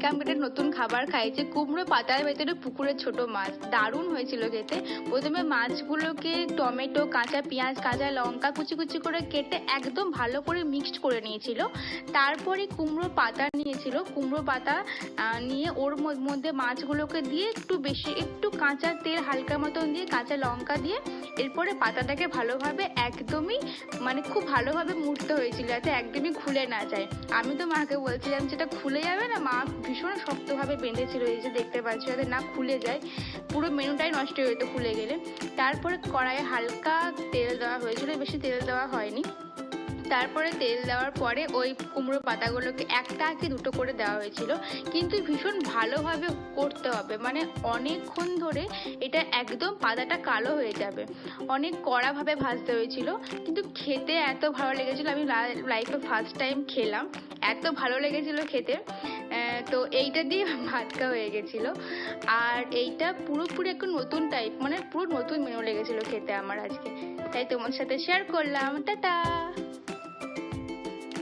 আজকে আমি একটা নতুন খাবার খাইছি, কুমড়ো পাতার ভেতরে পুকুরের ছোট মাছ। দারুণ হয়েছিল খেতে। প্রথমে মাছগুলোকে টমেটো, কাঁচা পেঁয়াজ, কাঁচা লঙ্কা কুচি কুচি করে কেটে একদম ভালো করে মিক্সড করে নিয়েছিল। তারপরে কুমড়ো পাতা নিয়েছিল, কুমড়ো পাতা নিয়ে ওর মধ্যে মাছগুলোকে দিয়ে একটু কাঁচা তেল হালকা মতন দিয়ে, কাঁচা লঙ্কা দিয়ে এরপরে পাতাটাকে ভালোভাবে একদমই খুব ভালোভাবে মুড়তে হয়েছিল যাতে একদমই খুলে না যায়। আমি তো মাকে বলছিলাম যেটা খুলে যাবে না, মা ভীষণ শক্তভাবে বেঁধেছিল, এই যে দেখতে পাচ্ছ, যাতে না খুলে যায়, পুরো মেনুটাই নষ্ট হয়ে যেত খুলে গেলে। তারপরে কড়াইয়ে হালকা তেল দেওয়া হয়েছিল, বেশি তেল দেওয়া হয়নি। তারপরে তেল দেওয়ার পরে ওই কুমড়ো পাতাগুলোকে একটা কি দুটো করে দেওয়া হয়েছিল, কিন্তু ভীষণ ভালোভাবে করতে হবে, অনেকক্ষণ ধরে এটা একদম পাতাটা কালো হয়ে যাবে, অনেক কড়াভাবে ভাজতে হয়েছিল। কিন্তু খেতে এত ভালো লেগেছিল, আমি লাইফে ফার্স্ট টাইম খেলাম, এত ভালো লেগেছিল খেতে। তো এইটা দিয়ে ভাত খাওয়া হয়ে গেছিলো। আর এইটা পুরোপুরি একটা নতুন টাইপ, পুরো নতুন মেনু লেগেছিল খেতে আমার আজকে, তাই তোমার সাথে শেয়ার করলাম। টাটা।